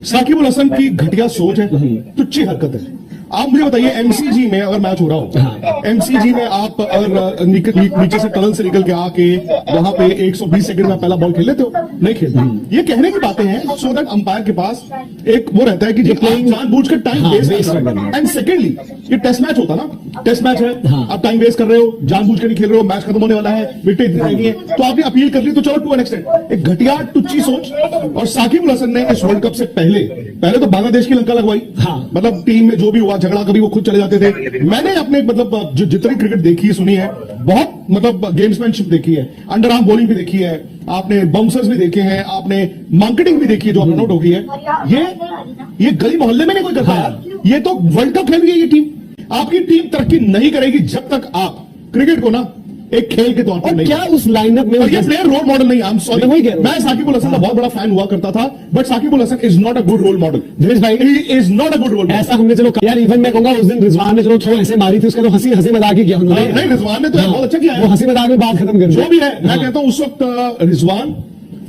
साकिब उल हसन की घटिया सोच है, तुच्छी हरकत है। आप मुझे बताइए, एमसीजी में अगर मैच हो रहा हो, एमसीजी में आप अगर नीचे से टनल से निकल के आके वहां पे 120 सेकंड में पहला बॉल खेल लेते हो? नहीं खेलते। ये कहने की बातें हैं सो दैट अंपायर के पास एक वो रहता है कि जानबूझकर टाइम वेस्ट कर रहे हैं। एंड सेकेंडली, ये टेस्ट मैच होता ना, टेस्ट मैच है, आप टाइम वेस्ट कर रहे हो, जानबूझकर नहीं खेल रहे हो, मैच खत्म होने वाला है, विकेट इतनी रहेगी है, तो आपने अपील कर ली, तो चलो टू एन एक्सटेंट। एक घटिया टुच्ची सोच। और साकिब उल हसन ने इस वर्ल्ड कप से पहले तो बांग्लादेश की लंका लगवाई। मतलब टीम में जो भी हुआ झगड़ा, कभी वो खुद चले जाते थे। मैंने अपने मतलब जो जितनी क्रिकेट देखी सुनी है, बहुत मतलब गेम्समैनशिप देखी है, अंडर आर्म बॉलिंग भी देखी है, आपने बाउंसर्स भी देखे हैं, आपने मार्केटिंग भी देखी है जो अब आउट हो गई है। ये गली मोहल्ले में नहीं कोई करता यार। ये तो वर्ल्ड कप खेल गई ये टीम। आपकी टीम तरक्की नहीं करेगी जब तक आप क्रिकेट को ना एक खेल के तौर पर नहीं। क्या उस लाइनअप में ये प्लेयर रोल मॉडल नहीं। आई एम सॉरी, मैं साकिब उल हसन का बहुत बड़ा फैन हुआ करता था, but Shakib ul Hasan is not a good role model. Dinesh भाई, he is not a good role model. ऐसा हमने चलो यार, इवन मैं कहूंगा उस दिन रिजवान ने चलो थ्रो ऐसे मारी थी, उसका तो हंसी मजाक ही किया उन्होंने। नहीं, रिजवान ने तो बहुत अच्छा किया है, वो हंसी मजाक में बात खत्म कर जो भी है। मैं कहता हूं उस वक्त रिजवान,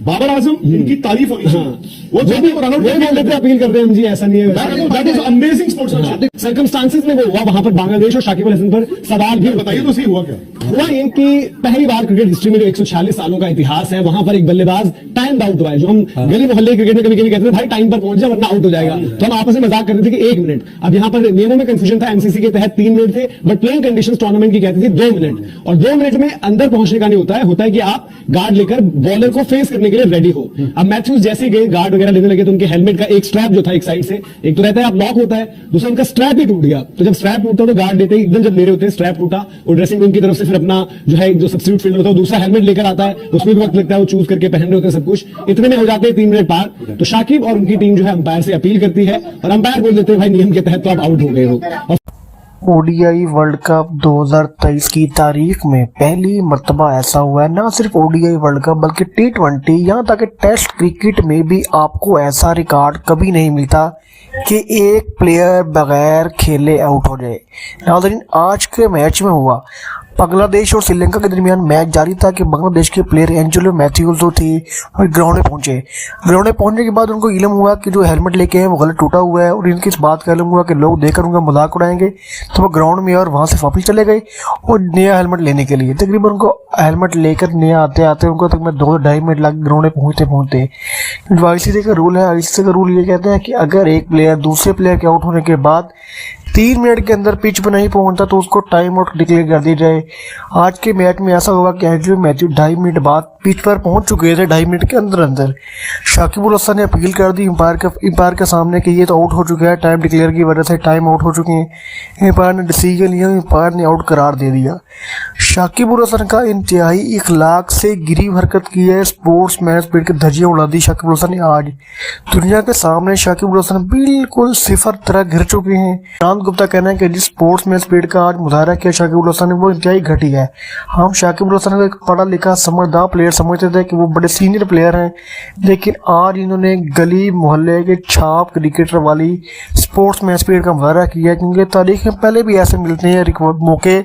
बाबर आजम, इनकी तारीफ होनी चाहिए। वो जो भी अपील करते हैं हम जी, ऐसा नहीं है। That is amazing sportsmanship. Circumstances में वो हुआ वहां पर बांग्लादेश और शाकिब उल हसन पर सवाल भी बताइए तो सही हुआ क्या? हुआ ये कि पहली बार क्रिकेट हिस्ट्री में जो 146 सालों का इतिहास है, वहां पर एक बल्लेबाज टाइम आउट हुआ है। जो हम गली मोहल्ले क्रिकेट में कभी कभी कहते हैं भाई टाइम पर पहुंच जाए वरना आउट हो जाएगा, तो हम आपस में मजाक कर रहे थे कि 1 मिनट। अब यहाँ पर नियमों में कंफ्यूजन था, एमसीसी के तहत 3 मिनट थे, बट प्लेइंग कंडीशंस टूर्नामेंट की कहती थी 2 मिनट। और 2 मिनट में अंदर पहुंचने का नहीं होता है कि आप गार्ड लेकर बॉलर को फेस करने के लिए रेडी हो। अब मैथ्यूज जैसे गए गार्ड वगैरह लेने लगे, तो उनके हेलमेट का एक स्ट्रैप जो था एक साइड से, एक तो रहता है आप लॉक होता है, दूसरा उनका स्ट्रैप ही टूट गया। तो जब स्ट्रैप टूटता तो गार्ड लेते एकदम जब ले रहे होते हैं, स्ट्रैप टूटा और ड्रेसिंग रूम की तरफ से फिर अपना जो है जो सब्स्टिट्यूट फील्डर होता है दूसरा हेलमेट लेकर आता है, उसमें भी वक्त लगता है, वो चूज करके पहन रहे होते हैं सब कुछ। इतने में हो जाते हैं 3 मिनट पार। तो शाकिब और उनकी टीम जो है अंपायर से अपील करती है और अंपायर बोल देते हैं भाई नियम के तहत तो आप आउट हो गए हो। ओडीआई वर्ल्ड कप 2023 की तारीख में पहली मर्तबा ऐसा हुआ है। ना सिर्फ ओडीआई वर्ल्ड कप बल्कि टी20 यहाँ तक टेस्ट क्रिकेट में भी आपको ऐसा रिकॉर्ड कभी नहीं मिलता कि एक प्लेयर बगैर खेले आउट हो जाए। नाज़रीन, आज के मैच में हुआ बांग्लादेश और श्रीलंका के दरमियान मैच जारी था कि बांग्लादेश के प्लेयर एंजेलो मैथ्यूज जो थे और ग्राउंड में पहुंचे। ग्राउंड में पहुंचने के बाद उनको इल्म हुआ कि जो हेलमेट लेके हैं वो गलत टूटा हुआ है, और इनकी इस बात का इल्म हुआ कि लोग देखकर उनका मजाक उड़ाएंगे, तो वो ग्राउंड में और वहाँ से वापस चले गए और नया हेलमेट लेने के लिए। तकरीबन उनको हेलमेट लेकर नया आते आते उनको तक 2-2.5 मिनट लग ग्राउंड में पहुँचते। जो आईसीसी का रूल है, आईसीसी का रूल ये कहते हैं कि अगर एक प्लेयर दूसरे प्लेयर के आउट होने के बाद 3 मिनट के अंदर पिच पर नहीं पहुंचता तो उसको टाइम आउट डिक्लेयर कर दी जाए। आज के मैच में ऐसा हुआ कि एंजेलो मैथ्यू 2.5 मिनट बाद पिच पर पहुंच चुके थे, 2.5 मिनट के अंदर। शाकिब उल हसन ने अपील कर दी अंपायर के सामने कि ये तो आउट हो चुका है, टाइम डिक्लेयर की वजह से टाइम आउट हो चुके हैं। अंपायर ने डिसीजन लिया, अंपायर ने आउट करार दे दिया। शाकिब उल हसन का इंतहाई इखलाक से गिरीव हरकत की है, स्पोर्ट्स मैन स्पिरिट की धज्जियां उड़ा दी शाकिब उल हसन ने। आज दुनिया के सामने शाकिब उल हसन बिल्कुल सिफर तरह गिर चुके हैं। शांत गुप्ता कहना है कि जिस स्पोर्ट्स मैन स्पिरिट का आज मुजाहरा किया शाकिब उल हसन ने वो इंतहाई घटी है। हम शाकिब उल हसन को एक पढ़ा लिखा समझदार प्लेयर समझते थे कि वो बड़े सीनियर प्लेयर हैं, लेकिन आज इन्होंने गली मोहल्ले के छाप क्रिकेटर वाली स्पोर्ट्स मैन स्पिरिट का मुजाहरा किया। क्योंकि तारीख में पहले भी ऐसे मिलते हैं मौके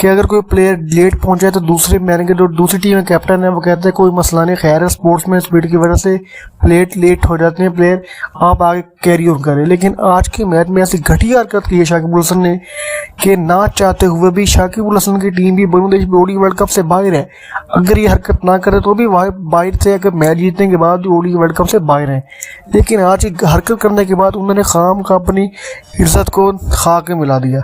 कि अगर कोई प्लेयर लेट पहुंचे तो दूसरे मैन के जो दूसरी टीम में कैप्टन है वो कहते हैं कोई मसला नहीं, खैर है, स्पोर्ट्स मैन स्पिरिट की वजह से लेट हो जाते हैं प्लेयर, आप आगे कैरी ऑन करें। लेकिन आज के मैच में ऐसी घटिया हरकत की है शाकिब उल हसन ने कि ना चाहते हुए भी शाकिब उल हसन की टीम भी बांग्लादेश ओडी वर्ल्ड कप से बाहर है। अगर ये हरकत ना करे तो भी बाहर से अगर मैच जीतने के बाद ओडी वर्ल्ड कप से बाहर है। लेकिन आज हरकत करने के बाद उन्होंने खाम का अपनी इज्जत को खाके मिला दिया।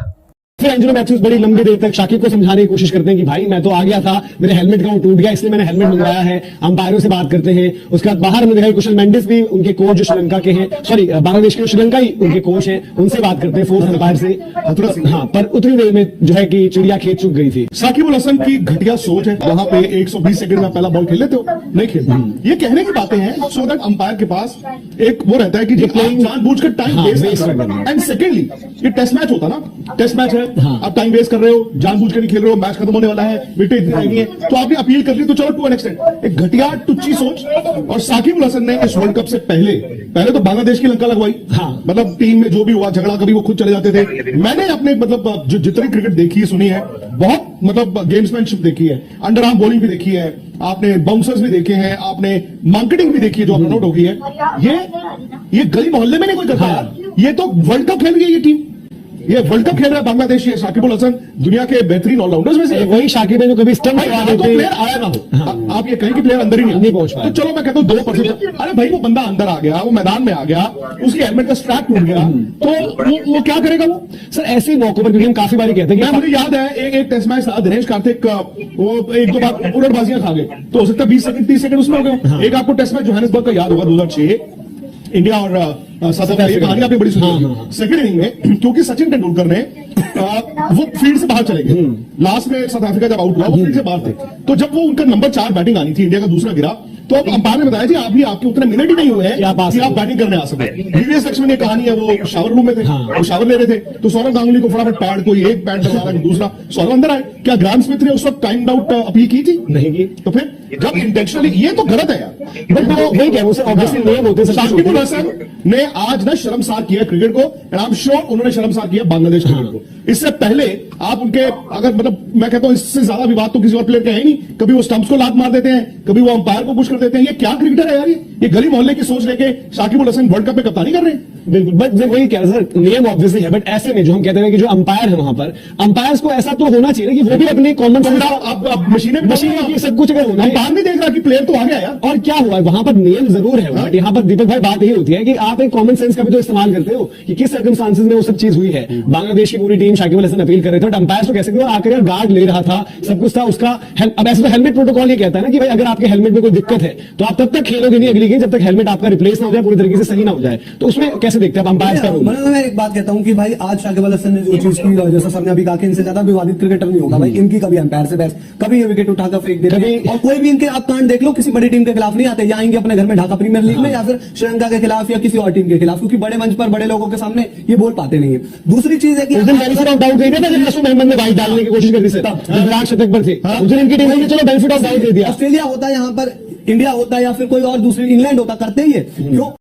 फिर एंजेलो मैथ्यूज बड़ी लंबी देर तक शाकिब को समझाने की कोशिश करते हैं कि भाई मैं तो आ गया था, मेरे हेलमेट का टूट गया इसलिए मैंने हेलमेट मंगवाया है। अंपायरों से बात करते हैं। उसके बाद बाहर हमने देखा कुशल मेंडिस भी उनके कोच जो श्रीलंका के हैं, सॉरी बांग्लादेश के श्रीलंका ही उनके कोच हैं, उनसे बात करते हैं फोर्थ अंपायर से। हाँ, पर उतनी देर में जो है कि चिड़िया खेत चुक गई थी। साकिब उल हसन की घटिया सोच है, वहां पे 120 सेकंड में पहला बॉल खेल लेते हो? नहीं खेलते। ये कहने की बातें हैं सो दैट अंपायर के पास एक वो रहता है कि जानबूझकर टाइम वेस्ट कर रहे हैं। एंड सेकेंडली, ये टेस्ट मैच होता ना, टेस्ट मैच है, हाँ। आप टाइम वेस्ट कर रहे हो, जानबूझ के नहीं खेल रहे हो, मैच खत्म होने वाला है, विकेट इतनी रहेगी है, तो आपने अपील कर ली, तो चलो टू एन एक्सटेंट। एक घटिया टुच्ची सोच। और साकिब अल हसन ने इस वर्ल्ड कप से पहले तो बांग्लादेश की लंका लगवाई। हाँ। मतलब टीम में जो भी हुआ झगड़ा, कभी वो खुद चले जाते थे। मैंने अपने मतलब जो जितनी क्रिकेट देखी है, सुनी है, बहुत मतलब गेम्समैनशिप देखी है, अंडर आर्म बॉलिंग भी देखी है, आपने बाउंसर्स भी देखे हैं, आपने मार्केटिंग भी देखी है जो रन आउट हो गई है। ये गली मोहल्ले में नहीं कोई करता यार। ये तो वर्ल्ड कप खेल रही है ये टीम, ये वर्ल्ड कप खेल रहा है बांग्लादेश। ये साकिब अल हसन दुनिया के बेहतरीन ऑलराउंडर्स में से वही शाकिब है जो कभी स्टंप भाई, करवा तो देते प्लेयर आया ना हो। हाँ। आप ये कहें कि प्लेयर अंदर ही नहीं पहुंच पाया। तो चलो मैं कहता हूँ 2%। अरे भाई वो बंदा अंदर आ गया, वो मैदान में आ गया, उसकी हेलमेट का स्ट्रैप टूट गया, तो वो क्या करेगा वो? सर ऐसे ही मौकों पर, क्योंकि हम काफी बार कहते हैं कि मुझे याद है एक टेस्ट मैच था, दिनेश कार्तिक वो एक दो बार उलटबाजियां खा गए, तो हो सकता है 20 सेकंड 30 सेकंड उसमें हो गए। एक आपको टेस्ट मैच जोहानिसबर्ग का याद होगा 2006, इंडिया और साउथ अफ्रीका, ये कहानी आपने बड़ी सुनी। सेकंड इनिंग में क्योंकि सचिन तेंदुलकर ने वो फील्ड से बाहर चले गए, लास्ट में साउथ अफ्रीका जब आउट हुआ वो फील्ड से बाहर थे, तो जब वो उनका नंबर 4 बैटिंग आनी थी, इंडिया का दूसरा गिरा, तो अब अंपायर ने बताया जी अभी आपके उतने मिनट ही नहीं हुए हैं कि आप बैटिंग करने आ सके। वीवीएस लक्ष्मण की कहानी है, वो शावर रूम में थे, वो शावर ले रहे थे, तो सौरव गांगुली को फटाफट पैड, कोई एक पैड करवा रहा है, दूसरा सौरव अंदर आए। क्या ग्राम स्मिथ ने उस वक्त टाइम आउट अपील की थी? नहीं की। तो फिर जब इंटेंशनली, ये तो गलत है यार। बट वो वही कह रहे हैं, ऑब्वियसली नियम होते हैं। साकिब अल हसन ने आज ना शर्मसार किया क्रिकेट को, एंड आई एम श्योर उन्होंने शर्मसार किया बांग्लादेश क्रिकेट को। इससे पहले आप उनके अगर मतलब मैं कहता हूं इससे ज्यादा विवाद तो किसी और प्लेयर का है नहीं। कभी वो स्टंप्स को लात मार देते हैं, कभी वो अंपायर को पुश कर देते हैं। ये क्या क्रिकेटर है यार? ये गली मोहल्ले की सोच लेके साकिब अल हसन वर्ल्ड कप में कप्तानी कर रहे हैं। बिल्कुल, बट मैं वही कह रहा सर, नियम ऑब्वियसली है, बट ऐसे में जो हम कहते हैं कि जो अंपायर है वहां पर, अंपायर्स को ऐसा तो होना चाहिए कि वो भी अपने कॉमन सेंस, अब मशीनें सब कुछ अगर होना है। अंपायर नहीं देख रहा कि प्लेयर तो आ गया यार। और क्या हुआ वहां पर नियम जरूर है, बट यहाँ पर दीपक भाई बात यही होती है कि आप एक कॉमन सेंस का भी तो इस्तेमाल करते हो कि किस सर्कमस्टांसेस में वो सब चीज हुई है। बांग्लादेश की पूरी टीम साकिब अल हसन अपील कर रहे थे, बट अंपायर तो कैसे आकर गार्ड ले रहा था, सब कुछ था उसका। अब ऐसे तो हेलमेट प्रोटोकॉल ये कहता है ना कि भाई अगर आपके हेलमेट में कोई दिक्कत है तो आप तब तक खेलोगे नहीं अगली गेम जब तक हेलमेट आपका रिप्लेस ना हो जाए, पूरी तरीके से सही ना हो जाए। तो उसमें कैसे देखते हैं आप अंपायर का रोल? मैं एक बात कहता हूँ कि भाई आज साकिब अल हसन ने जो चीज की, जैसा सबने अभी कहा कि इनसे ज्यादा विवादित क्रिकेटर नहीं होगा भाई। इनकी कभी अंपायर से बहस, कभी ये विकेट उठाकर फेंक देते हैं, और कोई भी इनके आप कांड देख लो किसी बड़ी टीम के खिलाफ नहीं आते, या आएंगे अपने घर में ढाका प्रीमियर लीग में या फिर श्रीलंका के खिलाफ या किसी और टीम के खिलाफ, क्योंकि बड़े मंच पर बड़े लोगों के सामने ये बोल पाते नहीं है। दूसरी चीज है कि बेनिफिट ऑफ डाउट दे दिया था जब नसूम अहमद ने वाइड डालने की कोशिश कर दी सर, विराट शतक पर थे, उस दिन इनकी टीम ने चलो बेनिफिट ऑफ डाउट दे दिया। ऑस्ट्रेलिया होता है यहाँ पर, इंडिया होता है या फिर कोई और दूसरी इंग्लैंड होता, करते ही है क्यों?